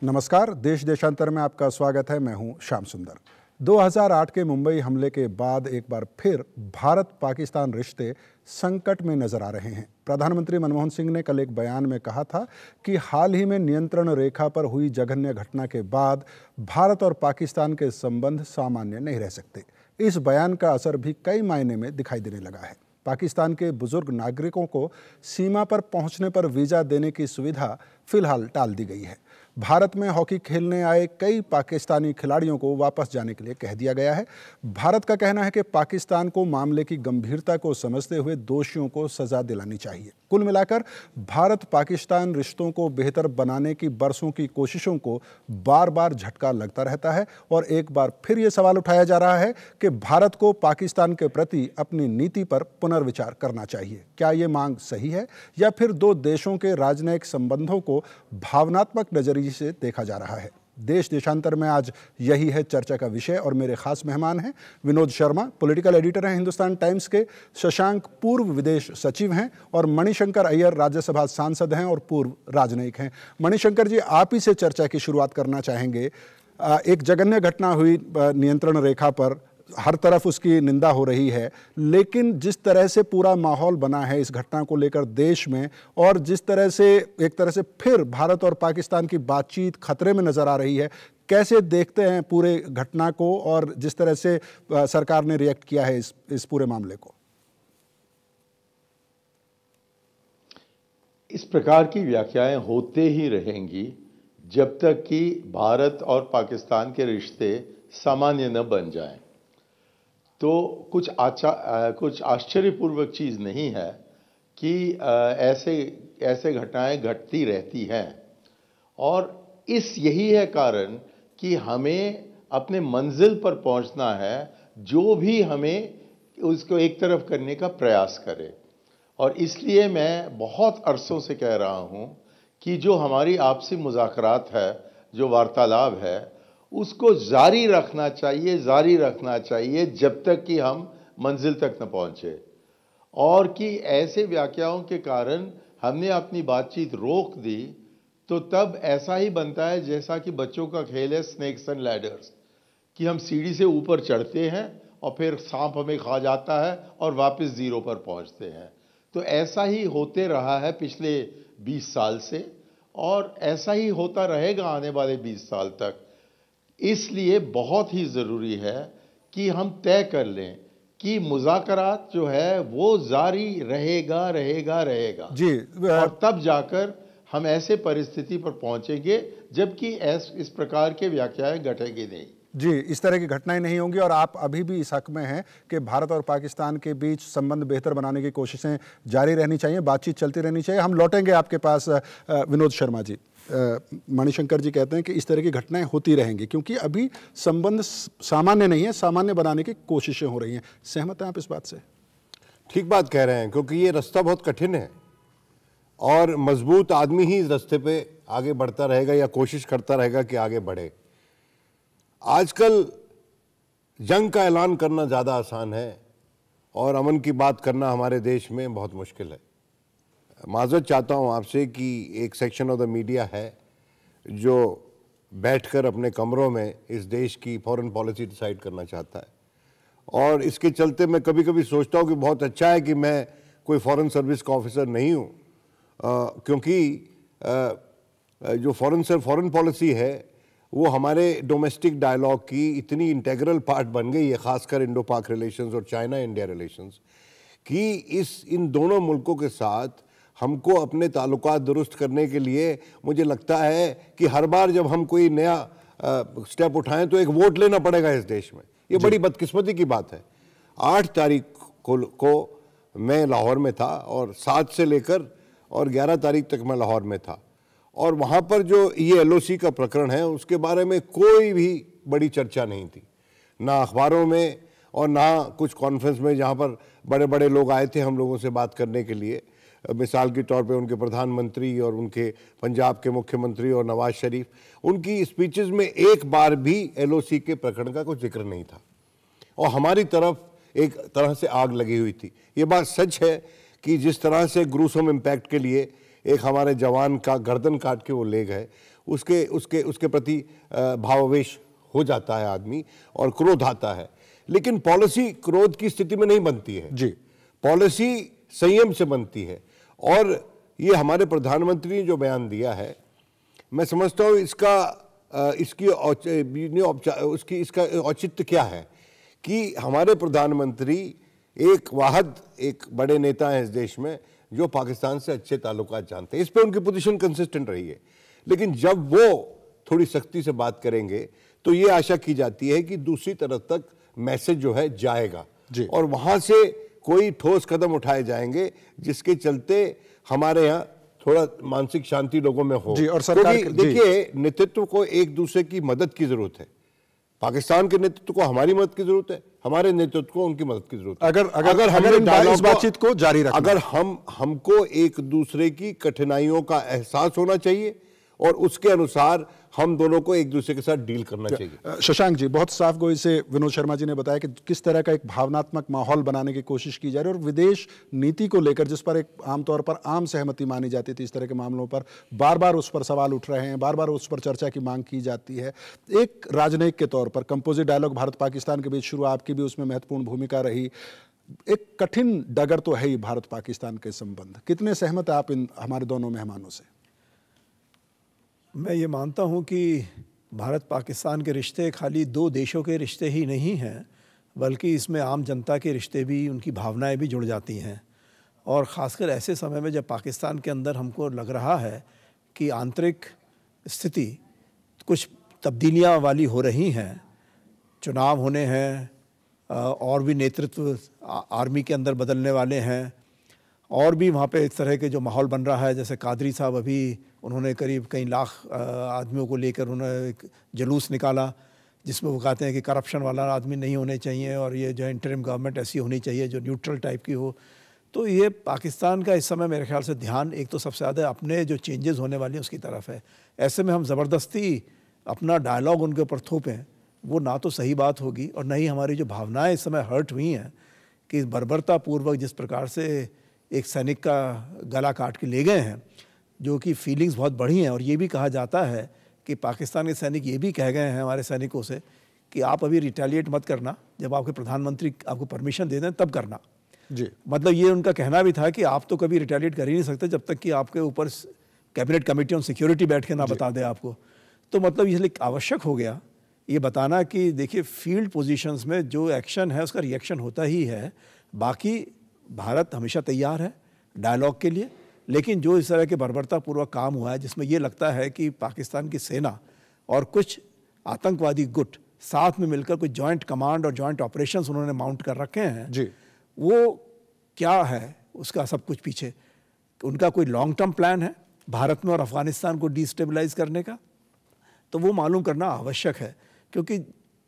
नमस्कार, देश देशांतर में आपका स्वागत है। मैं हूं श्याम सुंदर। 2008 के मुंबई हमले के बाद एक बार फिर भारत पाकिस्तान रिश्ते संकट में नजर आ रहे हैं। प्रधानमंत्री मनमोहन सिंह ने कल एक बयान में कहा था कि हाल ही में नियंत्रण रेखा पर हुई जघन्य घटना के बाद भारत और पाकिस्तान के संबंध सामान्य नहीं रह सकते। इस बयान का असर भी कई मायने में दिखाई देने लगा है। पाकिस्तान के बुजुर्ग नागरिकों को सीमा पर पहुंचने पर वीज़ा देने की सुविधा फिलहाल टाल दी गई है। भारत में हॉकी खेलने आए कई पाकिस्तानी खिलाड़ियों को वापस जाने के लिए कह दिया गया है। भारत का कहना है कि पाकिस्तान को मामले की गंभीरता को समझते हुए दोषियों को सजा दिलानी चाहिए। कुल मिलाकर भारत पाकिस्तान रिश्तों को बेहतर बनाने की बरसों की कोशिशों को बार बार झटका लगता रहता है और एक बार फिर ये सवाल उठाया जा रहा है कि भारत को पाकिस्तान के प्रति अपनी नीति पर पुनर्विचार करना चाहिए। क्या ये मांग सही है या फिर दो देशों के राजनयिक संबंधों को भावनात्मक नजरिए से देखा जा रहा है? देश देशांतर में आज यही है चर्चा का विषय और मेरे खास मेहमान हैं विनोद शर्मा, पॉलिटिकल एडिटर हैं हिंदुस्तान टाइम्स के, शशांक पूर्व विदेश सचिव हैं और मणिशंकर अय्यर राज्यसभा सांसद हैं और पूर्व राजनयिक हैं। मणिशंकर जी, आप ही से चर्चा की शुरुआत करना चाहेंगे। एक जघन्य घटना हुई नियंत्रण रेखा पर, हर तरफ उसकी निंदा हो रही है, लेकिन जिस तरह से पूरा माहौल बना है इस घटना को लेकर देश में और जिस तरह से एक तरह से फिर भारत और पाकिस्तान की बातचीत खतरे में नजर आ रही है, कैसे देखते हैं पूरे घटना को और जिस तरह से सरकार ने रिएक्ट किया है इस पूरे मामले को? इस प्रकार की व्याख्याएं होते ही रहेंगी जब तक कि भारत और पाकिस्तान के रिश्ते सामान्य न बन जाएं। तो कुछ आश्चर्यपूर्वक चीज़ नहीं है कि ऐसे घटनाएं घटती रहती हैं और यही है कारण कि हमें अपने मंजिल पर पहुंचना है, जो भी हमें उसको एक तरफ करने का प्रयास करे। और इसलिए मैं बहुत अरसों से कह रहा हूं कि जो हमारी आपसी मुज़ाकरात है, जो वार्तालाप है, उसको जारी रखना चाहिए जब तक कि हम मंजिल तक न पहुंचे। और कि ऐसे व्याख्याओं के कारण हमने अपनी बातचीत रोक दी तो तब ऐसा ही बनता है जैसा कि बच्चों का खेल है स्नेक्स एंड लैडर्स, कि हम सीढ़ी से ऊपर चढ़ते हैं और फिर सांप हमें खा जाता है और वापस जीरो पर पहुंचते हैं। तो ऐसा ही होते रहा है पिछले 20 साल से और ऐसा ही होता रहेगा आने वाले 20 साल तक। इसलिए बहुत ही ज़रूरी है कि हम तय कर लें कि मुज़ाकरात जो है वो जारी रहेगा जी। और तब जाकर हम ऐसे परिस्थिति पर पहुंचेंगे जबकि इस प्रकार के व्याख्याएं घटेंगी नहीं। जी, इस तरह की घटनाएं नहीं होंगी और आप अभी भी इस हक में हैं कि भारत और पाकिस्तान के बीच संबंध बेहतर बनाने की कोशिशें जारी रहनी चाहिए, बातचीत चलती रहनी चाहिए। हम लौटेंगे आपके पास विनोद शर्मा जी। मणिशंकर जी कहते हैं कि इस तरह की घटनाएं होती रहेंगी क्योंकि अभी संबंध सामान्य नहीं है, सामान्य बनाने की कोशिशें हो रही हैं। सहमत हैं आप इस बात से? ठीक बात कह रहे हैं, क्योंकि ये रास्ता बहुत कठिन है और मजबूत आदमी ही इस रास्ते पे आगे बढ़ता रहेगा या कोशिश करता रहेगा कि आगे बढ़े। आजकल जंग का ऐलान करना ज़्यादा आसान है और अमन की बात करना हमारे देश में बहुत मुश्किल है। माज़रत चाहता हूँ आपसे कि एक सेक्शन ऑफ द मीडिया है जो बैठकर अपने कमरों में इस देश की फॉरेन पॉलिसी डिसाइड करना चाहता है और इसके चलते मैं कभी कभी सोचता हूँ कि बहुत अच्छा है कि मैं कोई फॉरेन सर्विस का ऑफिसर नहीं हूँ, क्योंकि जो फॉरेन पॉलिसी है वो हमारे डोमेस्टिक डायलॉग की इतनी इंटेग्रल पार्ट बन गई है, ख़ासकर इंडो पाक रिलेशंस और चाइना इंडिया रिलेशंस, कि इन दोनों मुल्कों के साथ हमको अपने ताल्लुकात दुरुस्त करने के लिए मुझे लगता है कि हर बार जब हम कोई नया स्टेप उठाएं तो एक वोट लेना पड़ेगा इस देश में। ये बड़ी बदकिस्मती की बात है। 8 तारीख को मैं लाहौर में था और 7 से लेकर और 11 तारीख तक मैं लाहौर में था और वहाँ पर जो ये LOC का प्रकरण है उसके बारे में कोई भी बड़ी चर्चा नहीं थी, ना अखबारों में और ना कुछ कॉन्फ्रेंस में जहाँ पर बड़े बड़े लोग आए थे हम लोगों से बात करने के लिए। मिसाल के तौर पे उनके प्रधानमंत्री और उनके पंजाब के मुख्यमंत्री और नवाज शरीफ, उनकी स्पीचेस में एक बार भी LOC के प्रकरण का कोई जिक्र नहीं था और हमारी तरफ एक तरह से आग लगी हुई थी। ये बात सच है कि जिस तरह से ग्रूसम इम्पैक्ट के लिए एक हमारे जवान का गर्दन काट के वो ले गए, उसके उसके उसके प्रति भावावेश हो जाता है आदमी और क्रोध आता है। लेकिन पॉलिसी क्रोध की स्थिति में नहीं बनती है जी, पॉलिसी संयम से बनती है। और ये हमारे प्रधानमंत्री ने जो बयान दिया है, मैं समझता हूँ इसका औचित्य क्या है कि हमारे प्रधानमंत्री एक वाहद एक बड़े नेता हैं इस देश में जो पाकिस्तान से अच्छे ताल्लुकात जानते हैं। इस पे उनकी पोजीशन कंसिस्टेंट रही है। लेकिन जब वो थोड़ी सख्ती से बात करेंगे तो ये आशा की जाती है कि दूसरी तरफ तक मैसेज जो है जाएगा और वहां से कोई ठोस कदम उठाए जाएंगे जिसके चलते हमारे यहाँ थोड़ा मानसिक शांति लोगों में हो। और सरकार देखिए, नेतृत्व को एक दूसरे की मदद की जरूरत है। पाकिस्तान के नेतृत्व को हमारी मदद की जरूरत है, हमारे नेतृत्व को उनकी मदद की जरूरत है। अगर इस बातचीत को जारी रखना, अगर हमको एक दूसरे की कठिनाइयों का एहसास होना चाहिए और उसके अनुसार हम दोनों को एक दूसरे के साथ डील करना चाहिए। शशांक जी, बहुत साफ गोई से विनोद शर्मा जी ने बताया कि किस तरह का एक भावनात्मक माहौल बनाने की कोशिश की जा रही है और विदेश नीति को लेकर जिस पर एक आमतौर पर आम सहमति मानी जाती थी, इस तरह के मामलों पर बार बार उस पर सवाल उठ रहे हैं, बार बार उस पर चर्चा की मांग की जाती है। एक राजनयिक के तौर पर कंपोजिट डायलॉग भारत पाकिस्तान के बीच शुरू, आपकी भी उसमें महत्वपूर्ण भूमिका रही। एक कठिन डगर तो है ही भारत पाकिस्तान के संबंध, कितने सहमत आप इन हमारे दोनों मेहमानों से? मैं ये मानता हूँ कि भारत पाकिस्तान के रिश्ते खाली दो देशों के रिश्ते ही नहीं हैं, बल्कि इसमें आम जनता के रिश्ते भी, उनकी भावनाएं भी जुड़ जाती हैं। और ख़ासकर ऐसे समय में जब पाकिस्तान के अंदर हमको लग रहा है कि आंतरिक स्थिति कुछ तब्दीलियाँ वाली हो रही हैं, चुनाव होने हैं और भी नेतृत्व आर्मी के अंदर बदलने वाले हैं और भी वहाँ पे इस तरह के जो माहौल बन रहा है, जैसे कादरी साहब अभी उन्होंने करीब कई लाख आदमियों को लेकर उन्होंने एक जुलूस निकाला जिसमें वो कहते हैं कि करप्शन वाला आदमी नहीं होने चाहिए और ये जो इंटरिम गवर्नमेंट ऐसी होनी चाहिए जो न्यूट्रल टाइप की हो। तो ये पाकिस्तान का इस समय मेरे ख्याल से ध्यान एक तो सबसे ज़्यादा अपने जो चेंजेस होने वाली हैं उसकी तरफ है। ऐसे में हम ज़बरदस्ती अपना डायलॉग उनके ऊपर थोपें, वो ना तो सही बात होगी और न ही हमारी जो भावनाएँ इस समय हर्ट हुई हैं कि बर्बरतापूर्वक जिस प्रकार से एक सैनिक का गला काट के ले गए हैं, जो कि फीलिंग्स बहुत बढ़ी हैं। और ये भी कहा जाता है कि पाकिस्तान के सैनिक ये भी कह गए हैं हमारे सैनिकों से कि आप अभी रिटेलिएट मत करना, जब आपके प्रधानमंत्री आपको परमिशन दे दें तब करना जी। मतलब ये उनका कहना भी था कि आप तो कभी रिटेलिएट कर ही नहीं सकते जब तक कि आपके ऊपर कैबिनेट कमेटी ऑन सिक्योरिटी बैठ के ना बता दे आपको। तो मतलब इसलिए आवश्यक हो गया ये बताना कि देखिए फील्ड पोजीशंस में जो एक्शन है उसका रिएक्शन होता ही है। बाकी भारत हमेशा तैयार है डायलॉग के लिए, लेकिन जो इस तरह के बर्बरतापूर्वक काम हुआ है जिसमें ये लगता है कि पाकिस्तान की सेना और कुछ आतंकवादी गुट साथ में मिलकर कोई जॉइंट कमांड और जॉइंट ऑपरेशंस उन्होंने माउंट कर रखे हैं जी, वो क्या है उसका सब कुछ पीछे उनका कोई लॉन्ग टर्म प्लान है भारत में और अफगानिस्तान को डिस्टेबलाइज करने का, तो वो मालूम करना आवश्यक है। क्योंकि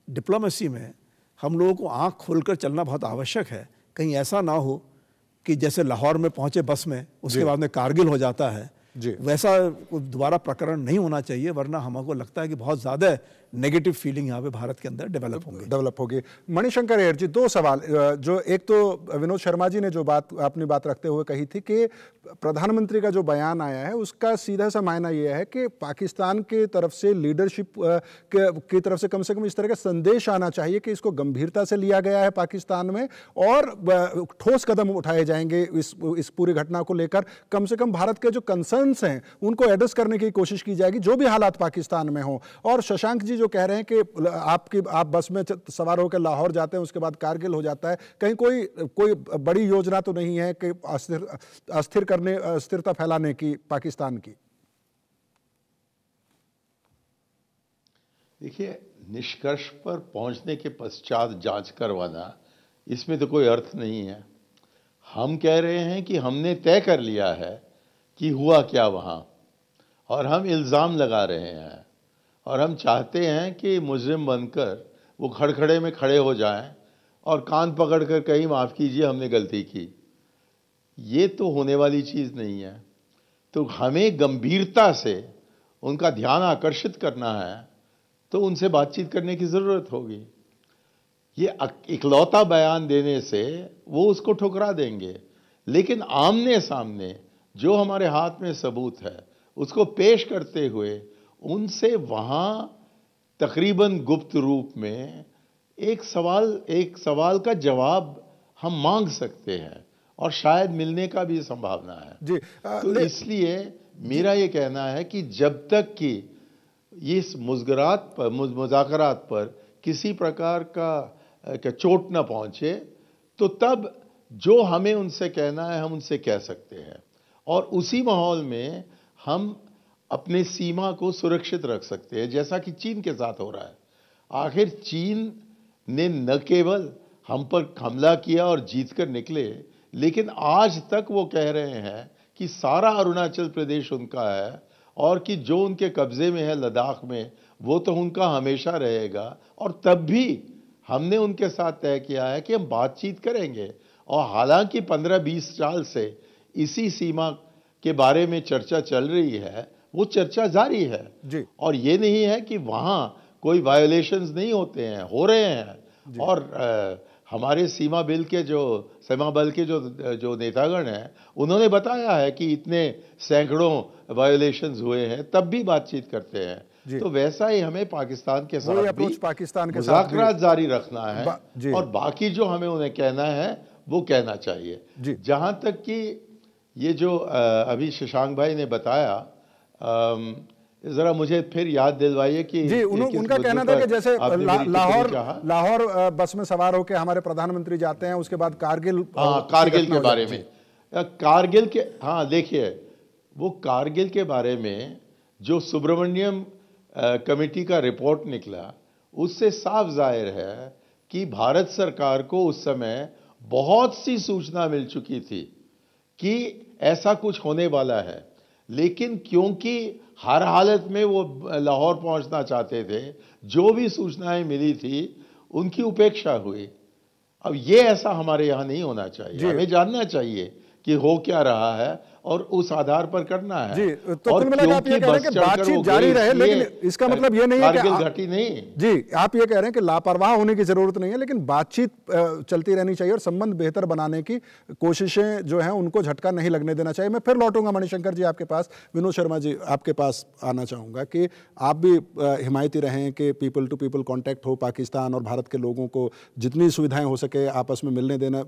डिप्लोमेसी में हम लोगों को आँख खोलकर चलना बहुत आवश्यक है। कहीं ऐसा ना हो कि जैसे लाहौर में पहुंचे बस में उसके बाद में कारगिल हो जाता है, वैसा दोबारा प्रकरण नहीं होना चाहिए, वरना हमको लगता है कि बहुत ज़्यादा नेगेटिव फीलिंग यहाँ पे भारत के अंदर डेवलप होगी। मणिशंकर अय्यर जी, दो सवाल, जो एक तो विनोद शर्मा जी ने जो अपनी बात रखते हुए कही थी कि प्रधानमंत्री का जो बयान आया है उसका सीधा सा मायना यह है कि पाकिस्तान के तरफ से लीडरशिप की तरफ से कम इस तरह का संदेश आना चाहिए कि इसको गंभीरता से लिया गया है पाकिस्तान में और ठोस कदम उठाए जाएंगे इस पूरी घटना को लेकर। कम से कम भारत के जो कंसर्न्स हैं उनको एड्रेस करने की कोशिश की जाएगी जो भी हालात पाकिस्तान में हो। और शशांक जी जो कह रहे हैं कि आप बस में सवार होकर लाहौर जाते हैं उसके बाद कारगिल हो जाता है, कहीं कोई बड़ी योजना तो नहीं है कि अस्थिरता फैलाने की पाकिस्तान की? देखिए, निष्कर्ष पर पहुंचने के पश्चात जांच करवाना इसमें तो कोई अर्थ नहीं है। हम कह रहे हैं कि हमने तय कर लिया है कि हुआ क्या वहां और हम इल्ज़ाम लगा रहे हैं और हम चाहते हैं कि मुजरिम बनकर वो खड़खड़े में खड़े हो जाएं और कान पकड़कर कहीं माफ़ कीजिए हमने गलती की। ये तो होने वाली चीज़ नहीं है। तो हमें गंभीरता से उनका ध्यान आकर्षित करना है तो उनसे बातचीत करने की ज़रूरत होगी। ये इकलौता बयान देने से वो उसको ठुकरा देंगे, लेकिन आमने सामने जो हमारे हाथ में सबूत है उसको पेश करते हुए उनसे वहां तकरीबन गुप्त रूप में एक सवाल का जवाब हम मांग सकते हैं और शायद मिलने का भी संभावना है जी। तो इसलिए मेरा ये कहना है कि जब तक कि इस मुज़ाकरात पर किसी प्रकार का चोट न पहुंचे, तो तब जो हमें उनसे कहना है हम उनसे कह सकते हैं और उसी माहौल में हम अपने सीमा को सुरक्षित रख सकते हैं, जैसा कि चीन के साथ हो रहा है। आखिर चीन ने न केवल हम पर हमला किया और जीत कर निकले, लेकिन आज तक वो कह रहे हैं कि सारा अरुणाचल प्रदेश उनका है और कि जो उनके कब्जे में है लद्दाख में वो तो उनका हमेशा रहेगा। और तब भी हमने उनके साथ तय किया है कि हम बातचीत करेंगे और हालांकि 15-20 साल से इसी सीमा के बारे में चर्चा चल रही है, वो चर्चा जारी है जी। और ये नहीं है कि वहाँ कोई वायोलेशंस नहीं होते हैं, हो रहे हैं। और हमारे सीमा बल के जो नेतागण हैं उन्होंने बताया है कि इतने सैकड़ों वायोलेशंस हुए हैं, तब भी बातचीत करते हैं। तो वैसा ही हमें पाकिस्तान के साथ भी मुज़ाकरात जारी रखना है और बाकी जो हमें उन्हें कहना है वो कहना चाहिए। जहां तक कि ये जो अभी शशांक भाई ने बताया, जरा मुझे फिर याद दिलवाइए कि जी उनका कहना था कि जैसे लाहौर बस में सवार होकर हमारे प्रधानमंत्री जाते हैं, उसके बाद कारगिल के बारे में देखिए वो कारगिल के बारे में जो सुब्रमण्यम कमेटी का रिपोर्ट निकला उससे साफ जाहिर है कि भारत सरकार को उस समय बहुत सी सूचना मिल चुकी थी कि ऐसा कुछ होने वाला है, लेकिन क्योंकि हर हालत में वो लाहौर पहुंचना चाहते थे, जो भी सूचनाएं मिली थी उनकी उपेक्षा हुई। अब ये ऐसा हमारे यहाँ नहीं होना चाहिए, हमें जानना चाहिए कि हो क्या रहा है और उस आधार पर करना है। जी, तो कुल मिलाकर आप ये कह रहे हैं कि बातचीत जारी रहे, लेकिन इसका मतलब ये नहीं है कि घटी नहीं। जी, आप ये कह रहे हैं कि लापरवाह होने की जरूरत नहीं है, लेकिन बातचीत चलती रहनी चाहिए और संबंध बेहतर बनाने की कोशिशें जो हैं उनको झटका नहीं लगने देना चाहिए। मैं फिर लौटूंगा मणिशंकर जी आपके पास। विनोद शर्मा जी आपके पास आना चाहूंगा कि आप भी हिमायती रहें कि पीपल टू पीपल कॉन्टैक्ट हो, पाकिस्तान और भारत के लोगों को जितनी सुविधाएं हो सके आपस में मिलने देना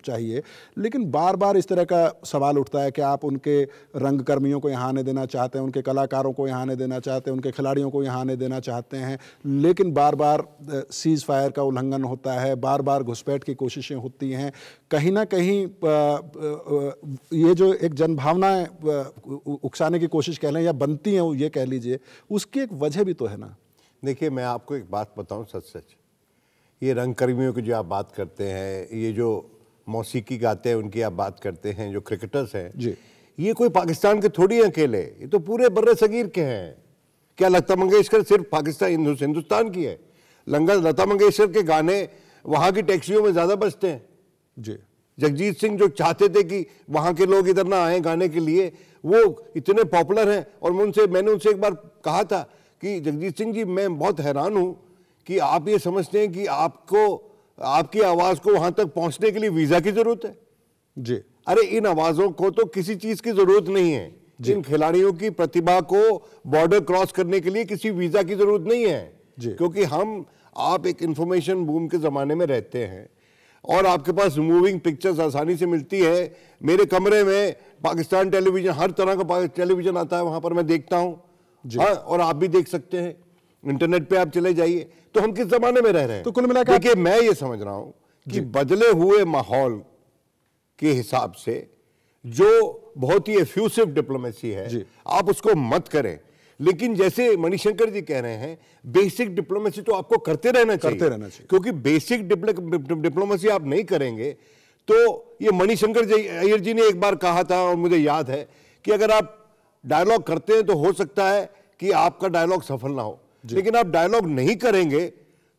चाहिए, लेकिन बार बार इस तरह का सवाल उठता है कि आप उनके रंगकर्मियों को यहाँ आने देना चाहते हैं, उनके कलाकारों को यहाँ आने देना चाहते हैं, उनके खिलाड़ियों को यहाँ आने देना चाहते हैं, लेकिन बार बार सीज फायर का उल्लंघन होता है, बार बार घुसपैठ की कोशिशें होती हैं। कहीं ना कहीं ये जो एक जनभावनाएं उकसाने की कोशिश कह लें या बनती हैं ये कह लीजिए, उसकी एक वजह भी तो है ना। देखिए मैं आपको एक बात बताऊं सच, ये रंगकर्मियों की जो आप बात करते हैं, ये जो मौसीकी गाते हैं उनकी आप बात करते हैं, जो क्रिकेटर्स हैं जी, ये कोई पाकिस्तान के थोड़ी अकेले, ये तो पूरे बर्रे सगीर के हैं। क्या लता मंगेशकर सिर्फ पाकिस्तान हिंदुस्तान की है? लता मंगेशकर के गाने वहाँ की टैक्सियों में ज़्यादा बजते हैं जी। जगजीत सिंह जो चाहते थे कि वहाँ के लोग इधर ना आए गाने के लिए, वो इतने पॉपुलर हैं। और मैंने उनसे एक बार कहा था कि जगजीत सिंह जी, मैं बहुत हैरान हूँ कि आप ये समझते हैं कि आपकी आवाज़ को वहाँ तक पहुँचने के लिए वीज़ा की ज़रूरत है। जी, अरे इन आवाज़ों को तो किसी चीज़ की ज़रूरत नहीं है। इन खिलाड़ियों की प्रतिभा को बॉर्डर क्रॉस करने के लिए किसी वीज़ा की ज़रूरत नहीं है, क्योंकि आप एक इंफॉर्मेशन बूम के ज़माने में रहते हैं और आपके पास मूविंग पिक्चर्स आसानी से मिलती है। मेरे कमरे में पाकिस्तान टेलीविज़न, हर तरह का टेलीविज़न आता है, वहाँ पर मैं देखता हूँ। हाँ, और आप भी देख सकते हैं, इंटरनेट पे आप चले जाइए। तो हम किस ज़माने में रह रहे हैं? तो कुल मिलाकर देखिए मैं ये समझ रहा हूँ कि बदले हुए माहौल के हिसाब से जो बहुत ही एफ्यूसिव डिप्लोमेसी है, आप उसको मत करें। लेकिन जैसे मणिशंकर जी कह रहे हैं, बेसिक डिप्लोमेसी तो आपको करते रहना चाहिए, क्योंकि बेसिक डिप्लोमेसी आप नहीं करेंगे तो ये मणिशंकर जी अय्यर जी ने एक बार कहा था और मुझे याद है कि अगर आप डायलॉग करते हैं तो हो सकता है कि आपका डायलॉग सफल ना हो, लेकिन आप डायलॉग नहीं करेंगे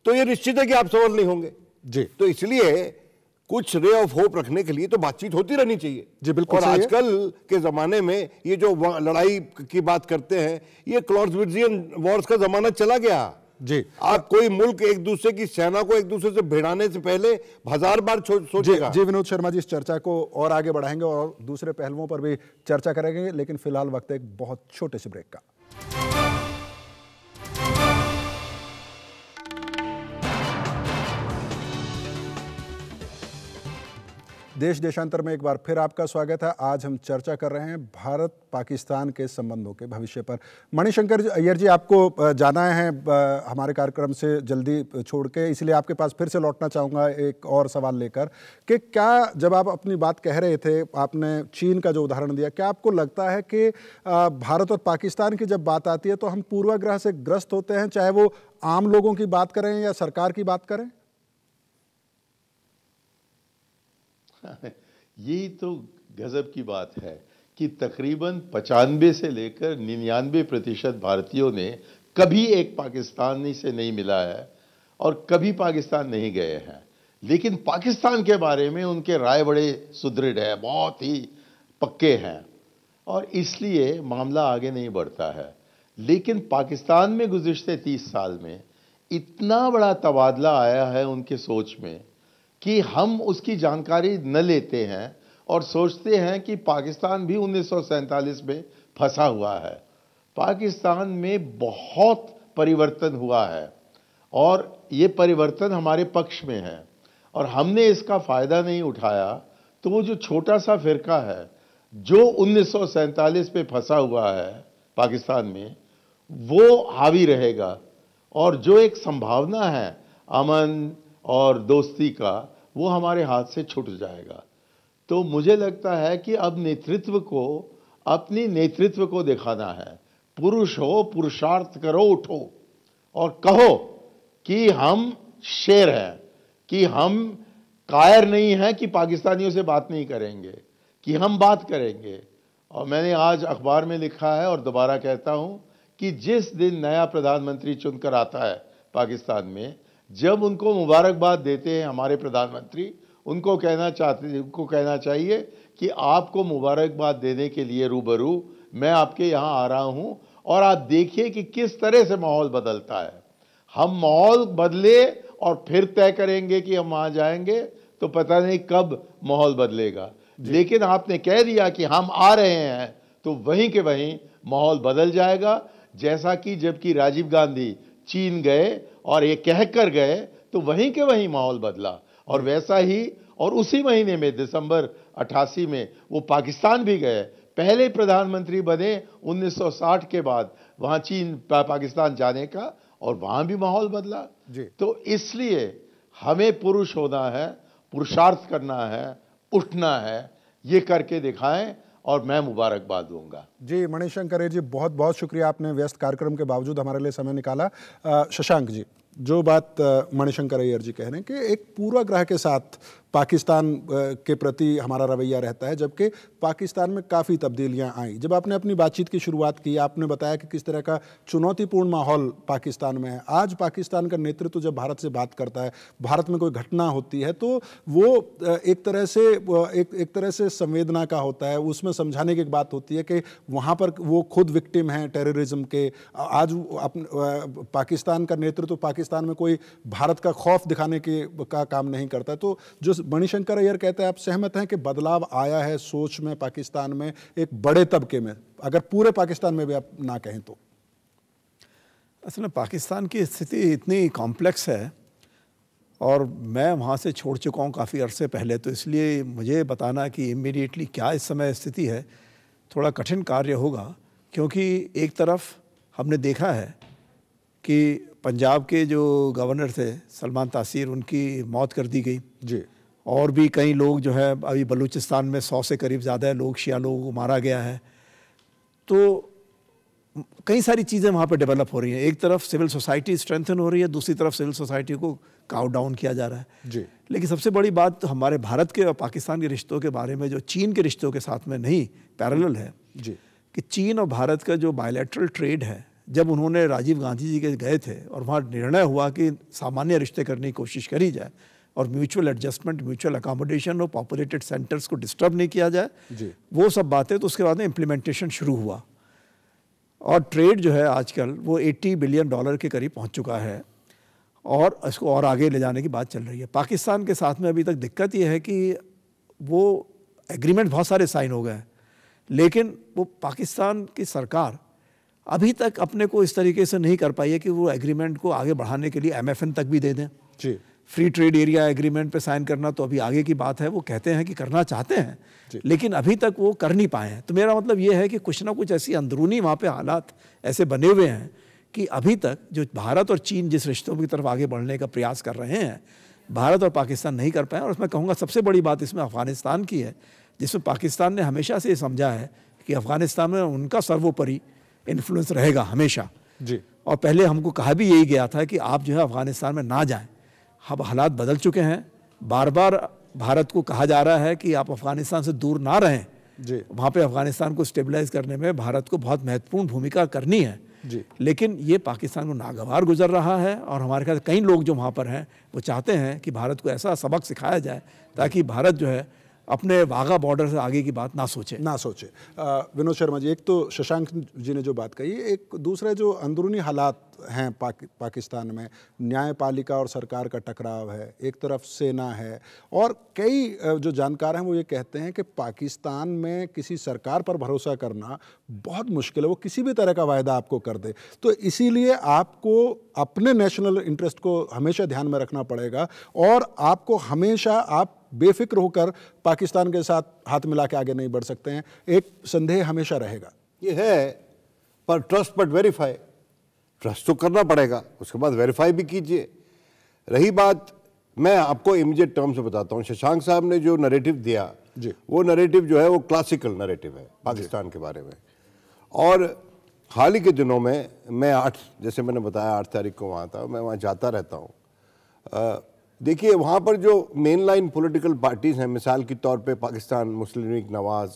तो ये निश्चित है कि आप सफल नहीं होंगे जी। तो इसलिए कुछ रे ऑफ होप रखने के लिए तो बातचीत होती रहनी चाहिए जी। बिल्कुल। और आजकल के जमाने में ये जो लड़ाई की बात करते हैं, ये क्लॉट्ज़विट्ज़ियन वॉर्स का जमाना चला गया जी। आप कोई मुल्क एक दूसरे की सेना को एक दूसरे से भिड़ाने से पहले 1000 बार सोचेगा। जी विनोद शर्मा जी, इस चर्चा को और आगे बढ़ाएंगे और दूसरे पहलुओं पर भी चर्चा करेंगे, लेकिन फिलहाल वक्त एक बहुत छोटे से ब्रेक का। देश देशांतर में एक बार फिर आपका स्वागत है। आज हम चर्चा कर रहे हैं भारत पाकिस्तान के संबंधों के भविष्य पर। मणिशंकर अय्यर जी, आपको जाना है हमारे कार्यक्रम से जल्दी छोड़ के, इसलिए आपके पास फिर से लौटना चाहूँगा एक और सवाल लेकर कि क्या, जब आप अपनी बात कह रहे थे, आपने चीन का जो उदाहरण दिया, क्या आपको लगता है कि भारत और पाकिस्तान की जब बात आती है तो हम पूर्वाग्रह से ग्रस्त होते हैं, चाहे वो आम लोगों की बात करें या सरकार की बात करें? यही तो गजब की बात है कि तकरीबन 95 से लेकर 99% भारतीयों ने कभी एक पाकिस्तानी से नहीं मिला है और कभी पाकिस्तान नहीं गए हैं, लेकिन पाकिस्तान के बारे में उनके राय बड़े सुदृढ़ है, बहुत ही पक्के हैं और इसलिए मामला आगे नहीं बढ़ता है। लेकिन पाकिस्तान में गुज़िश्ते 30 साल में इतना बड़ा तबादला आया है उनके सोच में कि हम उसकी जानकारी न लेते हैं और सोचते हैं कि पाकिस्तान भी 1947 में फंसा हुआ है। पाकिस्तान में बहुत परिवर्तन हुआ है और ये परिवर्तन हमारे पक्ष में है और हमने इसका फ़ायदा नहीं उठाया, तो वो जो छोटा सा फिरका है जो 1947 में फंसा हुआ है पाकिस्तान में, वो हावी रहेगा और जो एक संभावना है अमन और दोस्ती का, वो हमारे हाथ से छूट जाएगा। तो मुझे लगता है कि अब नेतृत्व को, अपनी नेतृत्व को दिखाना है। पुरुष हो, पुरुषार्थ करो, उठो और कहो कि हम शेर हैं, कि हम कायर नहीं हैं, कि पाकिस्तानियों से बात नहीं करेंगे, कि हम बात करेंगे। और मैंने आज अखबार में लिखा है और दोबारा कहता हूं कि जिस दिन नया प्रधानमंत्री चुनकर आता है पाकिस्तान में, जब उनको मुबारकबाद देते हैं हमारे प्रधानमंत्री, उनको कहना चाहिए कि आपको मुबारकबाद देने के लिए रूबरू मैं आपके यहाँ आ रहा हूँ और आप देखिए कि किस तरह से माहौल बदलता है। हम माहौल बदले और फिर तय करेंगे कि हम वहाँ जाएंगे, तो पता नहीं कब माहौल बदलेगा। लेकिन आपने कह दिया कि हम आ रहे हैं, तो वहीं के वहीं माहौल बदल जाएगा। जैसा कि जबकि राजीव गांधी चीन गए और ये कहकर गए, तो वहीं के वहीं माहौल बदला और वैसा ही, और उसी महीने में दिसंबर 88 में वो पाकिस्तान भी गए, पहले प्रधानमंत्री बने 1960 के बाद वहाँ चीन पाकिस्तान जाने का, और वहाँ भी माहौल बदला जी। तो इसलिए हमें पुरुष होना है, पुरुषार्थ करना है, उठना है, ये करके दिखाएं और मैं मुबारकबाद दूंगा। जी मणिशंकर जी, बहुत बहुत शुक्रिया, आपने व्यस्त कार्यक्रम के बावजूद हमारे लिए समय निकाला। शशांक जी, जो बात मणिशंकर अय्यर जी कह रहे हैं कि एक पूर्वाग्रह के साथ पाकिस्तान के प्रति हमारा रवैया रहता है, जबकि पाकिस्तान में काफ़ी तब्दीलियां आई। जब आपने अपनी बातचीत की शुरुआत की, आपने बताया कि किस तरह का चुनौतीपूर्ण माहौल पाकिस्तान में है। आज पाकिस्तान का नेतृत्व जब भारत से बात करता है, भारत में कोई घटना होती है, तो वो एक तरह से संवेदना का होता है, उसमें समझाने की एक बात होती है कि वहाँ पर वो खुद विक्टिम हैं टेररिज्म के। आज पाकिस्तान का नेतृत्व पाकिस्तान में कोई भारत का खौफ दिखाने का काम नहीं करता। तो जो मणिशंकर अय्यर कहते हैं, आप सहमत हैं कि बदलाव आया है सोच में पाकिस्तान में, एक बड़े तबके में, अगर पूरे पाकिस्तान में भी आप ना कहें तो? असल में पाकिस्तान की स्थिति इतनी कॉम्प्लेक्स है और मैं वहाँ से छोड़ चुका हूँ काफ़ी अरसे पहले, तो इसलिए मुझे बताना कि इमीडिएटली क्या इस समय स्थिति है थोड़ा कठिन कार्य होगा। क्योंकि एक तरफ हमने देखा है कि पंजाब के जो गवर्नर थे सलमान तासीर, उनकी मौत कर दी गई जी, और भी कई लोग जो है, अभी बलूचिस्तान में 100 से करीब ज़्यादा लोग, शिया लोगों को मारा गया है। तो कई सारी चीज़ें वहाँ पे डेवलप हो रही हैं। एक तरफ सिविल सोसाइटी स्ट्रेंथन हो रही है, दूसरी तरफ सिविल सोसाइटी को काउ डाउन किया जा रहा है जी। लेकिन सबसे बड़ी बात तो हमारे भारत के और पाकिस्तान के रिश्तों के बारे में, जो चीन के रिश्तों के साथ में नहीं पैरेलल है जी, कि चीन और भारत का जो बायलैटरल ट्रेड है, जब उन्होंने राजीव गांधी जी के गए थे और वहाँ निर्णय हुआ कि सामान्य रिश्ते करने की कोशिश करी जाए और म्यूचुअल एडजस्टमेंट, म्यूचुअल अकोमोडेशन और पॉपुलेटेड सेंटर्स को डिस्टर्ब नहीं किया जाए जी, वो सब बातें, तो उसके बाद में इम्प्लीमेंटेशन शुरू हुआ और ट्रेड जो है आजकल वो $80 बिलियन के करीब पहुँच चुका है और इसको और आगे ले जाने की बात चल रही है। पाकिस्तान के साथ में अभी तक दिक्कत ये है कि वो एग्रीमेंट बहुत सारे साइन हो गए हैं, लेकिन वो पाकिस्तान की सरकार अभी तक अपने को इस तरीके से नहीं कर पाई है कि वो एग्रीमेंट को आगे बढ़ाने के लिए MFN तक भी दे दें जी, फ्री ट्रेड एरिया एग्रीमेंट पे साइन करना तो अभी आगे की बात है। वो कहते हैं कि करना चाहते हैं, लेकिन अभी तक वो कर नहीं पाए हैं। तो मेरा मतलब ये है कि कुछ ना कुछ ऐसी अंदरूनी वहाँ पे हालात ऐसे बने हुए हैं कि अभी तक जो भारत और चीन जिस रिश्तों की तरफ आगे बढ़ने का प्रयास कर रहे हैं, भारत और पाकिस्तान नहीं कर पाए। और मैं कहूँगा सबसे बड़ी बात इसमें अफ़गानिस्तान की है, जिसमें पाकिस्तान ने हमेशा से ये समझा है कि अफ़गानिस्तान में उनका सर्वोपरि इन्फ्लुएंस रहेगा हमेशा जी। और पहले हमको कहा भी यही गया था कि आप जो है अफ़गानिस्तान में ना जाएं। अब हालात बदल चुके हैं, बार बार भारत को कहा जा रहा है कि आप अफ़गानिस्तान से दूर ना रहें जी। वहाँ पे अफ़गानिस्तान को स्टेबलाइज करने में भारत को बहुत महत्वपूर्ण भूमिका करनी है जी। लेकिन ये पाकिस्तान को नागवार गुजर रहा है। और हमारे ख्याल कई लोग जो वहाँ पर हैं वो चाहते हैं कि भारत को ऐसा सबक सिखाया जाए ताकि भारत जो है अपने वाघा बॉर्डर से आगे की बात ना सोचे। विनोद शर्मा जी, एक तो शशांक जी ने जो बात कही, एक दूसरा जो अंदरूनी हालात हैं पाकिस्तान में, न्यायपालिका और सरकार का टकराव है, एक तरफ सेना है, और कई जो जानकार हैं वो ये कहते हैं कि पाकिस्तान में किसी सरकार पर भरोसा करना बहुत मुश्किल है, वो किसी भी तरह का वायदा आपको कर दे। तो इसीलिए आपको अपने नेशनल इंटरेस्ट को हमेशा ध्यान में रखना पड़ेगा और आपको हमेशा आप बेफिक्र होकर पाकिस्तान के साथ हाथ मिला के आगे नहीं बढ़ सकते हैं। एक संदेह हमेशा रहेगा। ये है, पर ट्रस्ट बट वेरीफाई। ट्रस्ट तो करना पड़ेगा, उसके बाद वेरीफाई भी कीजिए। रही बात, मैं आपको इमीडिएट टर्म से बताता हूँ, शशांक साहब ने जो नरेटिव दिया जी, वो नरेटिव जो है वो क्लासिकल नरेटिव है पाकिस्तान के बारे में। और हाल ही के दिनों में मैं जैसे मैंने बताया 8 तारीख को वहाँ था, मैं वहाँ जाता रहता हूँ। देखिए वहाँ पर जो मेन लाइन पॉलिटिकल पार्टीज़ हैं, मिसाल के तौर पे पाकिस्तान मुस्लिम लीग नवाज़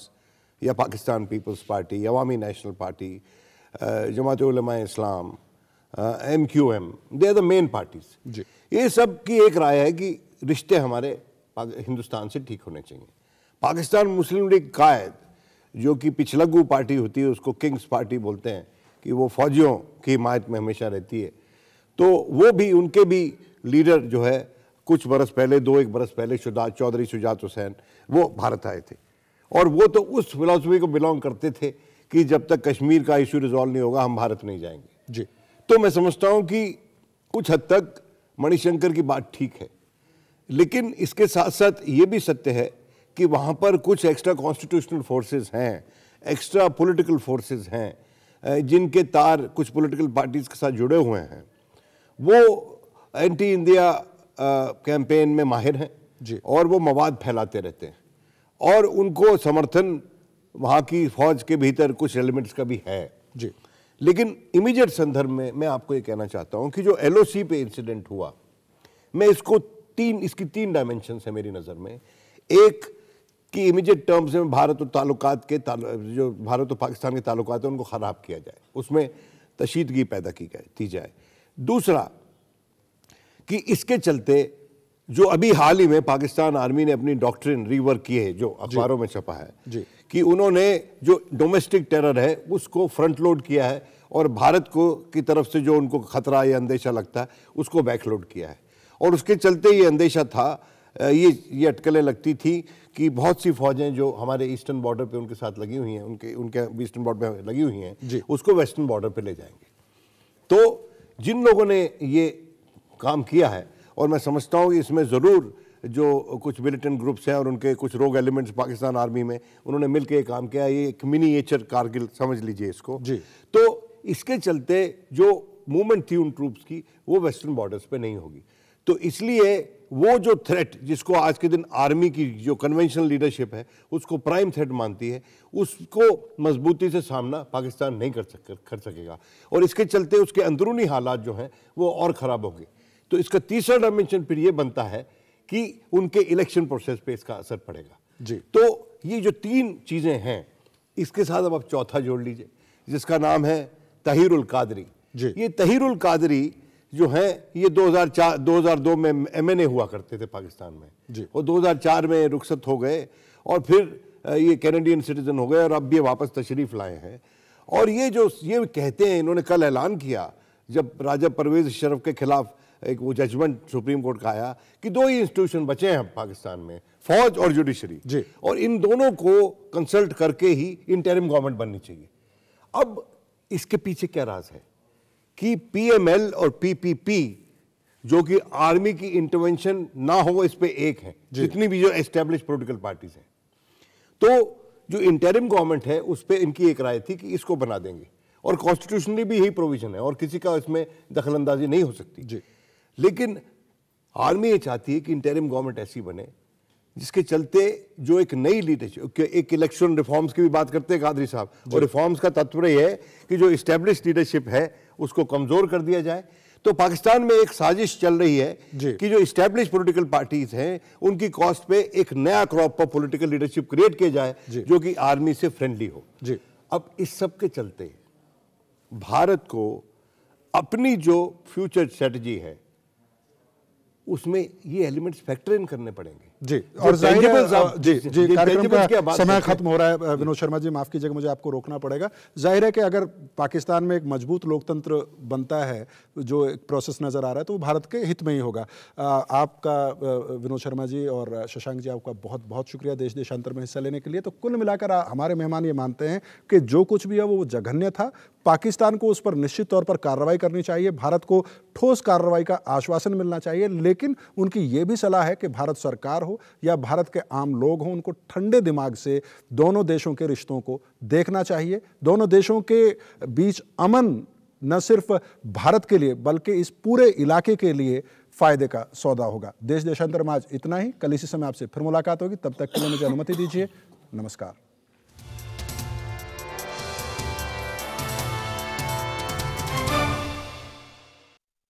या Pakistan Peoples Party, Awami National Party, Jamaat Ulema Islam, MQM, they are the main parties. ये सब की एक राय है कि रिश्ते हमारे हिंदुस्तान से ठीक होने चाहिए। पाकिस्तान मुस्लिम लीग कायद, जो कि पिछलग्गू पार्टी होती है, उसको किंग्स पार्टी बोलते हैं, कि वो फौजियों की हिमायत में हमेशा रहती है, तो वो भी, उनके भी लीडर जो है कुछ बरस पहले, 2-1 बरस पहले चौधरी शुजात हुसैन, वो भारत आए थे। और वो तो उस फिलॉसफी को बिलोंग करते थे कि जब तक कश्मीर का इशू रिजॉल्व नहीं होगा हम भारत नहीं जाएंगे जी। तो मैं समझता हूं कि कुछ हद तक मणिशंकर की बात ठीक है, लेकिन इसके साथ साथ ये भी सत्य है कि वहाँ पर कुछ एक्स्ट्रा कॉन्स्टिट्यूशनल फोर्सेस हैं, एक्स्ट्रा पॉलिटिकल फोर्सेस हैं, जिनके तार कुछ पॉलिटिकल पार्टीज़ के साथ जुड़े हुए हैं। वो एंटी इंडिया कैंपेन में माहिर हैं जी, और वो मवाद फैलाते रहते हैं, और उनको समर्थन वहाँ की फौज के भीतर कुछ एलिमेंट्स का भी है जी। लेकिन इमीडिएट संदर्भ में मैं आपको ये कहना चाहता हूँ कि जो LOC पे इंसिडेंट हुआ, मैं इसकी 3 डायमेंशंस है मेरी नज़र में। एक कि इमीडिएट टर्म्स में भारत और ताल्लुकात के जो भारत और पाकिस्तान के ताल्लुकात हैं उनको ख़राब किया जाए, उसमें तशीदगी पैदा की जाए। दूसरा कि इसके चलते जो अभी हाल ही में पाकिस्तान आर्मी ने अपनी डॉक्ट्रिन रीवर्क की है, जो अखबारों में छपा है जी, कि उन्होंने जो डोमेस्टिक टेरर है उसको फ्रंट लोड किया है और भारत को की तरफ से जो उनको खतरा या अंदेशा लगता है उसको बैकलोड किया है। और उसके चलते ये अंदेशा था, ये अटकलें लगती थी कि बहुत सी फौजें जो हमारे ईस्टर्न बॉर्डर पे उनके साथ लगी हुई हैं, उनके ईस्टर्न बॉर्डर पे लगी हुई हैं, उसको वेस्टर्न बॉर्डर पे ले जाएंगे। तो जिन लोगों ने ये काम किया है, और मैं समझता हूँ कि इसमें ज़रूर जो कुछ मिलिटेंट ग्रुप्स हैं और उनके कुछ रोग एलिमेंट्स पाकिस्तान आर्मी में, उन्होंने मिलकर ये काम किया, ये एक मिनीएचर कारगिल समझ लीजिए इसको जी। तो इसके चलते जो मूवमेंट थी उन ट्रूप्स की वो वेस्टर्न बॉर्डर्स पे नहीं होगी। तो इसलिए वो जो थ्रेट जिसको आज के दिन आर्मी की जो कन्वेंशनल लीडरशिप है उसको प्राइम थ्रेट मानती है, उसको मजबूती से सामना पाकिस्तान नहीं कर सकेगा, और इसके चलते उसके अंदरूनी हालात जो हैं वो और ख़राब होंगे। तो इसका तीसरा डायमेंशन फिर ये बनता है कि उनके इलेक्शन प्रोसेस पे इसका असर पड़ेगा जी। तो ये जो 3 चीज़ें हैं, इसके साथ अब आप चौथा जोड़ लीजिए जिसका नाम है तहीरुल कादरी जी। ये तहीरुल कादरी जो है ये 2002 में MNA हुआ करते थे पाकिस्तान में जी। और 2004 में रुखसत हो गए और फिर ये कैनेडियन सिटीजन हो गए और अब भी वापस तशरीफ़ लाए हैं। और ये कहते हैं, इन्होंने कल ऐलान किया जब राजा परवेज़ अशरफ के खिलाफ एक वो जजमेंट सुप्रीम कोर्ट का आया कि 2 ही इंस्टीट्यूशन बचे हैं पाकिस्तान में, फौज और जुडिशरी, और इन दोनों को कंसल्ट करके ही इंटरिम गवर्नमेंट बननी चाहिए। अब इसके पीछे क्या राज है कि PML और PPP जो कि आर्मी की इंटरवेंशन ना हो इस पे एक है, जितनी भी जो एस्टेब्लिश पॉलिटिकल पार्टीज हैं। तो जो इंटरिम गवर्नमेंट है उस पे इनकी एक राय थी कि इसको बना देंगे, और कॉन्स्टिट्यूशनली भी यही प्रोविजन है और किसी का इसमें दखलंदाजी नहीं हो सकती। लेकिन आर्मी ये चाहती है कि इंटरिम गवर्नमेंट ऐसी बने जिसके चलते जो एक नई लीडरशिप, एक इलेक्शन रिफॉर्म्स की भी बात करते हैं कादरी साहब, और रिफॉर्म्स का तात्पर्य है कि जो इस्टेब्लिश लीडरशिप है उसको कमजोर कर दिया जाए। तो पाकिस्तान में एक साजिश चल रही है कि जो इस्टेब्लिश पॉलिटिकल पार्टीज हैं उनकी कॉस्ट पे एक नया crop of political leadership create किया जाए जो कि आर्मी से फ्रेंडली हो। अब इस सब के चलते भारत को अपनी जो फ्यूचर स्ट्रेटजी है उसमें ये एलिमेंट्स फैक्टर इन करने पड़ेंगे। और कार्यक्रम का समय खत्म हो रहा है। विनोद शर्मा जी माफ कीजिएगा, मुझे आपको रोकना पड़ेगा। जाहिर है कि अगर पाकिस्तान में एक मजबूत लोकतंत्र बनता है, जो एक प्रोसेस नजर आ रहा है, तो वो भारत के हित में ही होगा। आपका विनोद शर्मा जी और शशांक जी, आपका बहुत बहुत शुक्रिया देश देशांतर में हिस्सा लेने के लिए। तो कुल मिलाकर हमारे मेहमान ये मानते हैं कि जो कुछ भी है वो जघन्य था, पाकिस्तान को उस पर निश्चित तौर पर कार्रवाई करनी चाहिए, भारत को ठोस कार्रवाई का आश्वासन मिलना चाहिए, लेकिन उनकी ये भी सलाह है कि भारत सरकार हो या भारत के आम लोग हों, उनको ठंडे दिमाग से दोनों देशों के रिश्तों को देखना चाहिए। दोनों देशों के बीच अमन न सिर्फ भारत के लिए बल्कि इस पूरे इलाके के लिए फायदे का सौदा होगा। देश देशांतर में आज इतना ही। कल इसी समय आपसे फिर मुलाकात होगी, तब तक के लिए मुझे अनुमति दीजिए। नमस्कार।